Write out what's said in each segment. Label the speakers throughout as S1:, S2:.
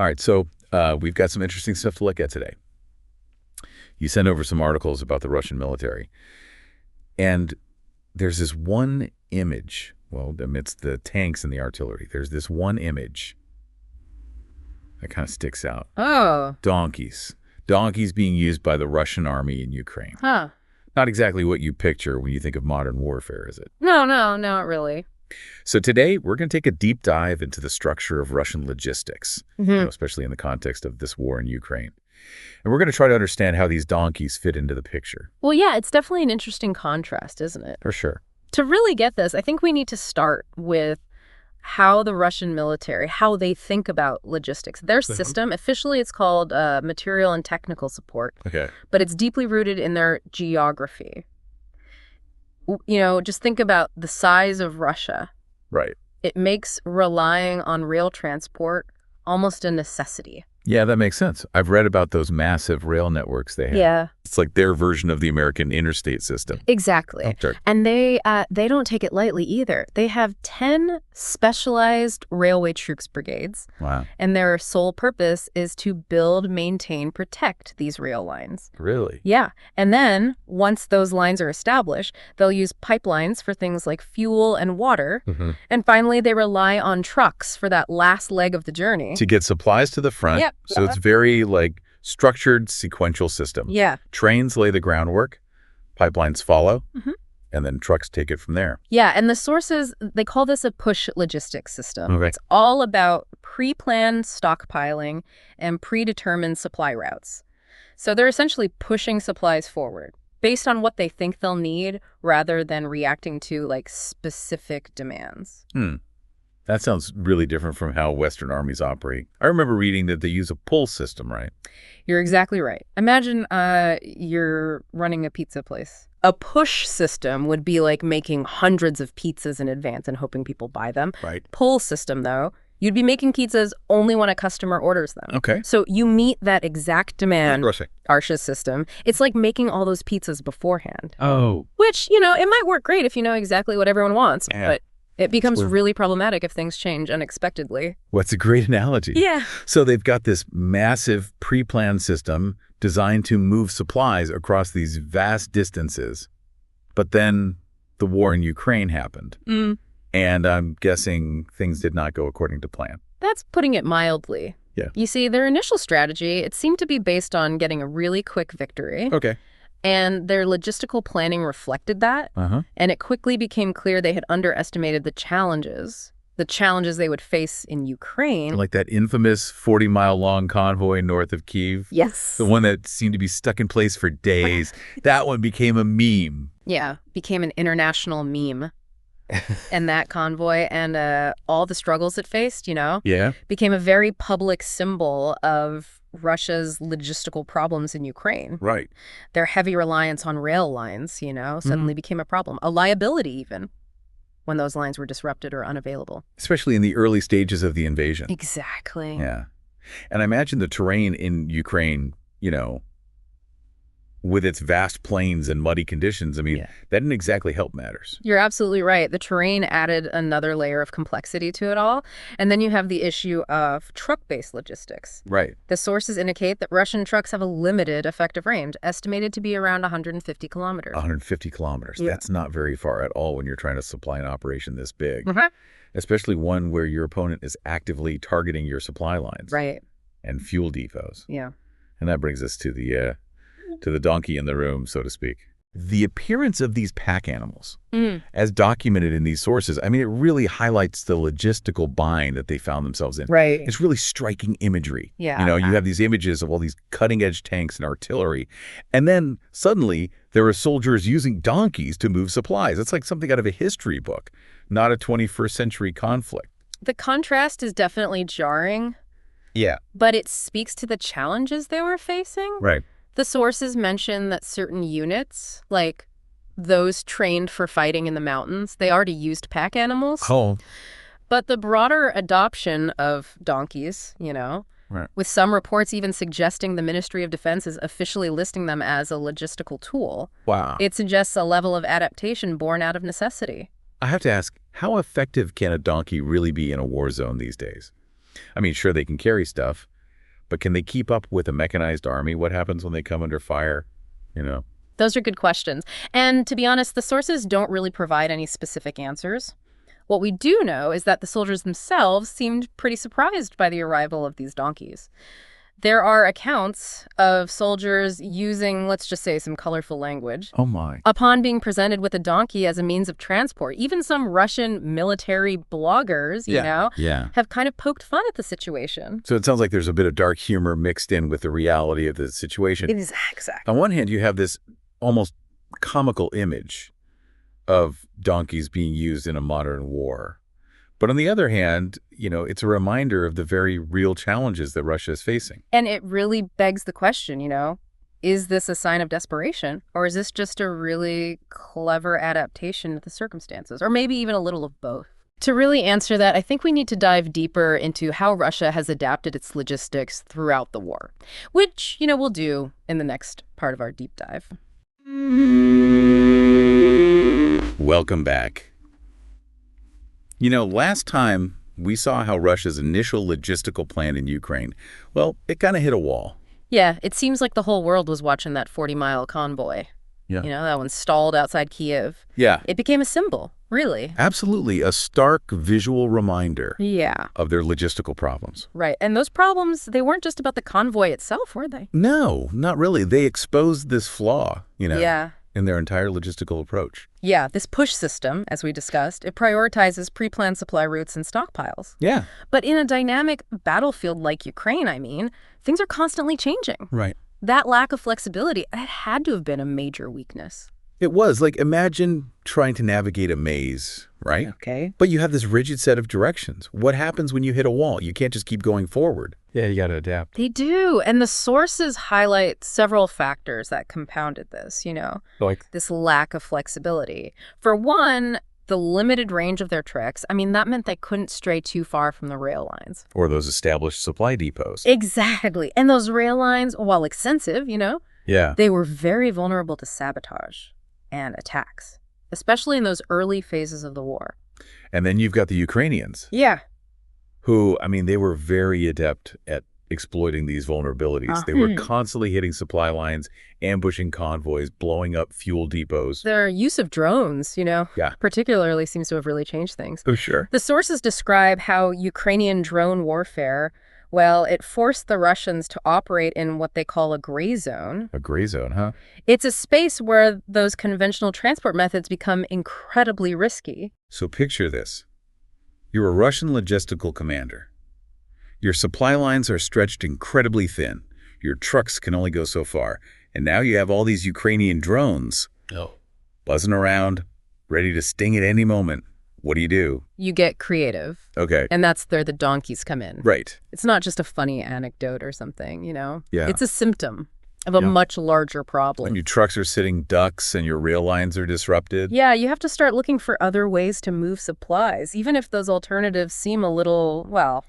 S1: All right, so we've got some interesting stuff to look at today. You sent over some articles about the Russian military, and there's this one image, well, amidst the tanks and the artillery, there's this one image that kind of sticks out.
S2: Oh.
S1: Donkeys. Donkeys being used by the Russian army in Ukraine.
S2: Huh.
S1: Not exactly what you picture when you think of modern warfare, is it?
S2: No, not really.
S1: So today, we're going to take a deep dive into the structure of Russian logistics, especially in the context of this war in Ukraine. And we're going to try to understand how these donkeys fit into the picture.
S2: Well, yeah, it's definitely an interesting contrast, isn't it?
S1: For sure.
S2: To really get this, I think we need to start with how the Russian military, how they think about logistics. Their system, officially it's called material and technical support, but it's deeply rooted in their geography. You know, just think about the size of Russia.
S1: Right.
S2: It makes relying on rail transport almost a necessity.
S1: Yeah, that makes sense. I've read about those massive rail networks they have.
S2: Yeah.
S1: It's like their version of the American interstate system.
S2: Exactly.
S1: Oh, sure.
S2: And they don't take it lightly either. They have 10 specialized railway troops brigades.
S1: Wow.
S2: And their sole purpose is to build, maintain, protect these rail lines.
S1: Really?
S2: Yeah. And then once those lines are established, they'll use pipelines for things like fuel and water. And finally, they rely on trucks for that last leg of the journey.
S1: To get supplies to the front.
S2: Yep.
S1: So it's very like structured sequential system.
S2: Yeah.
S1: Trains lay the groundwork, pipelines follow, and then trucks take it from there.
S2: Yeah, and the sources, they call this a push logistics system.
S1: Okay.
S2: It's all about pre-planned stockpiling and predetermined supply routes. So they're essentially pushing supplies forward based on what they think they'll need rather than reacting to like specific demands.
S1: That sounds really different from how Western armies operate. I remember reading that they use a pull system, right?
S2: You're exactly right. Imagine you're running a pizza place. A push system would be like making hundreds of pizzas in advance and hoping people buy them.
S1: Right.
S2: Pull system, though, you'd be making pizzas only when a customer orders them.
S1: Okay.
S2: So you meet that exact demand.
S1: Interesting.
S2: Arsha's system. It's like making all those pizzas beforehand.
S1: Oh.
S2: Which, you know, it might work great if you know exactly what everyone wants, but it becomes really problematic if things change unexpectedly.
S1: What's a great analogy.
S2: Yeah.
S1: So they've got this massive pre-planned system designed to move supplies across these vast distances. But then the war in Ukraine happened. And I'm guessing things did not go according to plan.
S2: That's putting it mildly.
S1: Yeah.
S2: You see, their initial strategy, it seemed to be based on getting a really quick victory.
S1: Okay.
S2: And their logistical planning reflected that. And it quickly became clear they had underestimated the challenges they would face in Ukraine.
S1: Like that infamous 40-mile-long convoy north of Kyiv.
S2: Yes.
S1: The one that seemed to be stuck in place for days. That one became a meme.
S2: Yeah, became an international meme. And that convoy and all the struggles it faced, you know, became a very public symbol of Russia's logistical problems in Ukraine.
S1: Right.
S2: Their heavy reliance on rail lines, you know, suddenly became a problem, a liability even, when those lines were disrupted or unavailable.
S1: Especially in the early stages of the invasion.
S2: Exactly.
S1: Yeah. And I imagine the terrain in Ukraine, you know, with its vast plains and muddy conditions, I mean, that didn't exactly help matters.
S2: You're absolutely right. The terrain added another layer of complexity to it all. And then you have the issue of truck-based logistics.
S1: Right.
S2: The sources indicate that Russian trucks have a limited effective range, estimated to be around 150 kilometers.
S1: 150 kilometers.
S2: Yeah.
S1: That's not very far at all when you're trying to supply an operation this big. Especially one where your opponent is actively targeting your supply lines.
S2: Right.
S1: And fuel depots.
S2: Yeah.
S1: And that brings us to the donkey in the room, so to speak. The appearance of these pack animals, as documented in these sources, I mean, it really highlights the logistical bind that they found themselves in.
S2: Right.
S1: It's really striking imagery.
S2: Yeah.
S1: You know, you have these images of all these cutting-edge tanks and artillery, and then suddenly there are soldiers using donkeys to move supplies. It's like something out of a history book, not a 21st century conflict.
S2: The contrast is definitely jarring.
S1: Yeah.
S2: But it speaks to the challenges they were facing.
S1: Right.
S2: The sources mention that certain units, like those trained for fighting in the mountains, they already used pack animals.
S1: Oh.
S2: But the broader adoption of donkeys, you know, with some reports even suggesting the Ministry of Defense is officially listing them as a logistical tool.
S1: Wow.
S2: It suggests a level of adaptation born out of necessity.
S1: I have to ask, how effective can a donkey really be in a war zone these days? I mean, sure, they can carry stuff, But can they keep up with a mechanized army? What happens when they come under fire? You know?
S2: Those are good questions. And to be honest, the sources don't really provide any specific answers. What we do know is that the soldiers themselves seemed pretty surprised by the arrival of these donkeys. There are accounts of soldiers using, let's just say, some colorful language.
S1: Oh, my.
S2: Upon being presented with a donkey as a means of transport. Even some Russian military bloggers, you know, have kind of poked fun at the situation.
S1: So it sounds like there's a bit of dark humor mixed in with the reality of the situation.
S2: Exactly.
S1: On one hand, you have this almost comical image of donkeys being used in a modern war. But on the other hand, you know, it's a reminder of the very real challenges that Russia is facing.
S2: And it really begs the question, you know, is this a sign of desperation? Or is this just a really clever adaptation of the circumstances? Or maybe even a little of both? To really answer that, I think we need to dive deeper into how Russia has adapted its logistics throughout the war, which, you know, we'll do in the next part of our deep dive.
S1: Welcome back. You know, last time we saw how Russia's initial logistical plan in Ukraine, well, it kind of hit a wall.
S2: Yeah, it seems like the whole world was watching that 40-mile convoy.
S1: Yeah.
S2: You know, that one stalled outside Kiev.
S1: Yeah.
S2: It became a symbol, really.
S1: Absolutely. A stark visual reminder of their logistical problems.
S2: Right. And those problems, they weren't just about the convoy itself, were they?
S1: No, not really. They exposed this flaw, you know, in their entire logistical approach.
S2: Yeah, this push system, as we discussed, it prioritizes pre-planned supply routes and stockpiles.
S1: Yeah.
S2: But in a dynamic battlefield like Ukraine, I mean, things are constantly changing.
S1: Right.
S2: That lack of flexibility, it had to have been a major weakness.
S1: It was. Like, imagine trying to navigate a maze, right?
S2: Okay.
S1: But you have this rigid set of directions. What happens when you hit a wall? You can't just keep going forward. Yeah, you got to adapt.
S2: They do. And the sources highlight several factors that compounded this, you know,
S1: like
S2: this lack of flexibility. For one, the limited range of their treks, I mean, that meant they couldn't stray too far from the rail lines.
S1: Or those established supply depots.
S2: Exactly. And those rail lines, while extensive, you know, they were very vulnerable to sabotage and attacks, especially in those early phases of the war.
S1: And then you've got the Ukrainians.
S2: Yeah.
S1: Who, I mean, they were very adept at exploiting these vulnerabilities. They were constantly hitting supply lines, ambushing convoys, blowing up fuel depots.
S2: Their use of drones, you know, particularly seems to have really changed things.
S1: Oh, sure.
S2: The sources describe how Ukrainian drone warfare, well, it forced the Russians to operate in what they call a gray zone.
S1: A gray zone, huh?
S2: It's a space where those conventional transport methods become incredibly risky.
S1: So picture this. You're a Russian logistical commander. Your supply lines are stretched incredibly thin. Your trucks can only go so far. And now you have all these Ukrainian drones buzzing around, ready to sting at any moment. What do?
S2: You get creative.
S1: Okay.
S2: And that's where the donkeys come in.
S1: Right.
S2: It's not just a funny anecdote or something, you know?
S1: Yeah.
S2: It's a symptom of a much larger problem.
S1: When your trucks are sitting ducks and your rail lines are disrupted.
S2: Yeah, you have to start looking for other ways to move supplies, even if those alternatives seem a little, well,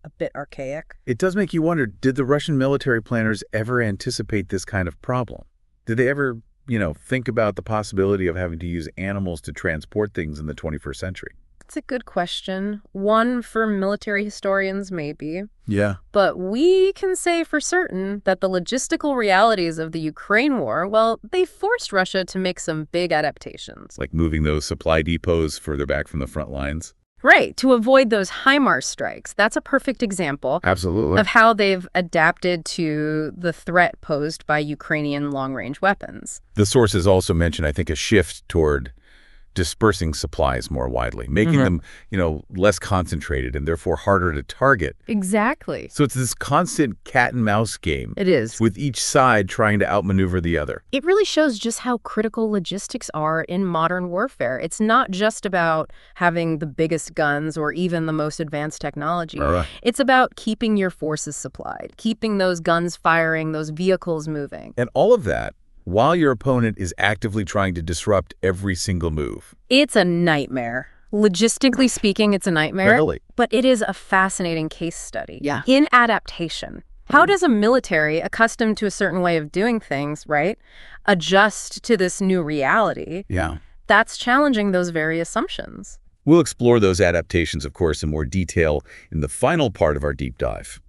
S2: a bit archaic.
S1: It does make you wonder, did the Russian military planners ever anticipate this kind of problem? Did they ever, you know, think about the possibility of having to use animals to transport things in the 21st century?
S2: That's a good question. One for military historians, maybe.
S1: Yeah.
S2: But we can say for certain that the logistical realities of the Ukraine war, well, they forced Russia to make some big adaptations.
S1: Like moving those supply depots further back from the front lines?
S2: Right, to avoid those HIMARS strikes. That's a perfect example of how they've adapted to the threat posed by Ukrainian long-range weapons.
S1: The sources also mention, I think, a shift toward dispersing supplies more widely, making them, you know, less concentrated and therefore harder to target.
S2: Exactly.
S1: So it's this constant cat and mouse game.
S2: It is.
S1: With each side trying to outmaneuver the other.
S2: It really shows just how critical logistics are in modern warfare. It's not just about having the biggest guns or even the most advanced technology. It's about keeping your forces supplied, keeping those guns firing, those vehicles moving.
S1: And all of that while your opponent is actively trying to disrupt every single move.
S2: It's a nightmare. Logistically speaking, it's a nightmare.
S1: Really?
S2: But it is a fascinating case study in adaptation. How does a military accustomed to a certain way of doing things, right, adjust to this new reality?
S1: Yeah.
S2: That's challenging those very assumptions.
S1: We'll explore those adaptations, of course, in more detail in the final part of our deep dive.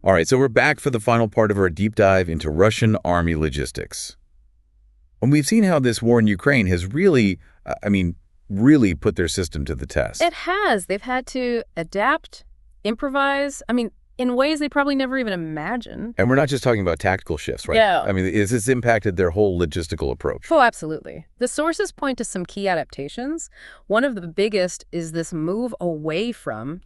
S1: All right, so we're back for the final part of our deep dive into Russian army logistics. And we've seen how this war in Ukraine has really, really put their system to the test.
S2: It has. They've had to adapt, improvise, in ways they probably never even imagined.
S1: And we're not just talking about tactical shifts, right?
S2: Yeah.
S1: Has this impacted their whole logistical approach?
S2: Oh, absolutely. The sources point to some key adaptations. One of the biggest is this move away from,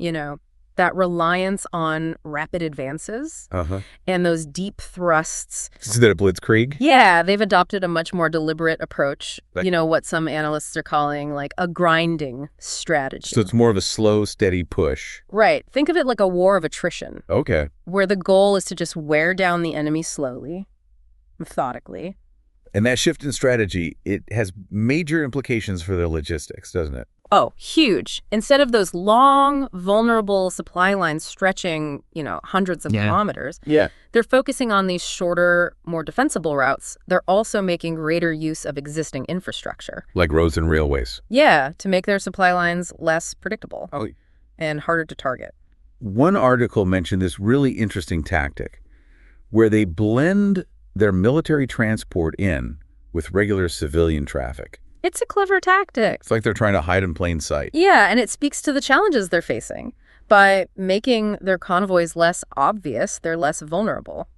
S2: that reliance on rapid advances and those deep thrusts.
S1: Is that a blitzkrieg?
S2: Yeah, they've adopted a much more deliberate approach, what some analysts are calling like a grinding strategy.
S1: So it's more of a slow, steady push.
S2: Right. Think of it like a war of attrition.
S1: Okay.
S2: Where the goal is to just wear down the enemy slowly, methodically.
S1: And that shift in strategy, it has major implications for their logistics, doesn't it?
S2: Oh, huge. Instead of those long, vulnerable supply lines stretching, hundreds of kilometers, they're focusing on these shorter, more defensible routes. They're also making greater use of existing infrastructure.
S1: Like roads and railways.
S2: Yeah, to make their supply lines less predictable and harder to target.
S1: One article mentioned this really interesting tactic where they blend their military transport in with regular civilian traffic.
S2: It's a clever tactic.
S1: It's like they're trying to hide in plain sight.
S2: Yeah, and it speaks to the challenges they're facing. By making their convoys less obvious, they're less vulnerable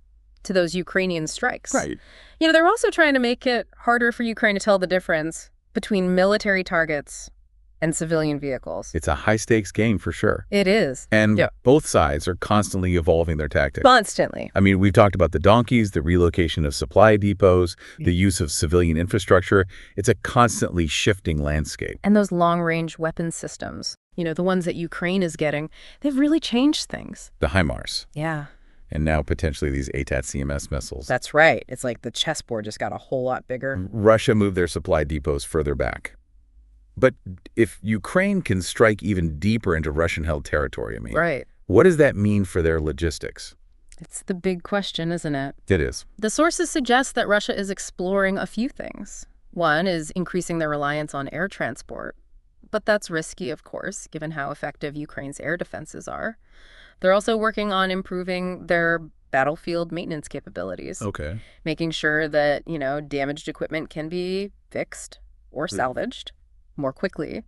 S2: to those Ukrainian strikes.
S1: Right.
S2: They're also trying to make it harder for Ukraine to tell the difference between military targets and civilian vehicles.
S1: It's a high-stakes game for sure.
S2: It is.
S1: And both sides are constantly evolving their tactics.
S2: Constantly.
S1: We've talked about the donkeys, the relocation of supply depots, the use of civilian infrastructure. It's a constantly shifting landscape.
S2: And those long-range weapon systems, the ones that Ukraine is getting, they've really changed things.
S1: The HIMARS.
S2: Yeah.
S1: And now potentially these ATACMS missiles.
S2: That's right. It's like the chessboard just got a whole lot bigger.
S1: Russia moved their supply depots further back. But if Ukraine can strike even deeper into Russian-held territory, what does that mean for their logistics?
S2: It's the big question, isn't it?
S1: It is.
S2: The sources suggest that Russia is exploring a few things. One is increasing their reliance on air transport. But that's risky, of course, given how effective Ukraine's air defenses are. They're also working on improving their battlefield maintenance capabilities.
S1: Okay.
S2: Making sure that, damaged equipment can be fixed or salvaged more quickly.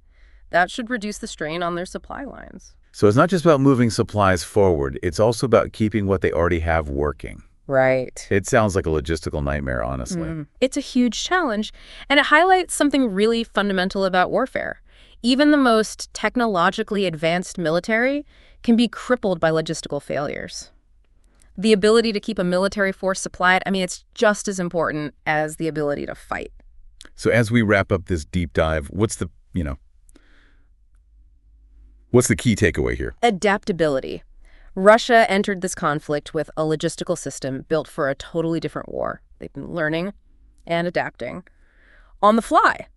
S2: That should reduce the strain on their supply lines.
S1: So it's not just about moving supplies forward. It's also about keeping what they already have working.
S2: Right.
S1: It sounds like a logistical nightmare, honestly.
S2: It's a huge challenge, and it highlights something really fundamental about warfare. Even the most technologically advanced military can be crippled by logistical failures. The ability to keep a military force supplied, it's just as important as the ability to fight.
S1: So as we wrap up this deep dive, what's the key takeaway here?
S2: Adaptability. Russia entered this conflict with a logistical system built for a totally different war. They've been learning and adapting on the fly.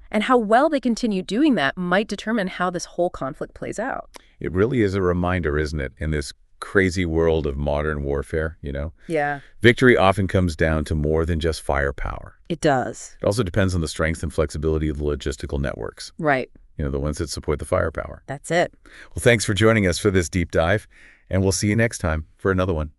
S2: And how well they continue doing that might determine how this whole conflict plays out.
S1: It really is a reminder, isn't it, in this crazy world of modern warfare,
S2: Yeah.
S1: Victory often comes down to more than just firepower.
S2: It does.
S1: It also depends on the strength and flexibility of the logistical networks.
S2: Right.
S1: The ones that support the firepower.
S2: That's it.
S1: Well, thanks for joining us for this deep dive, and we'll see you next time for another one.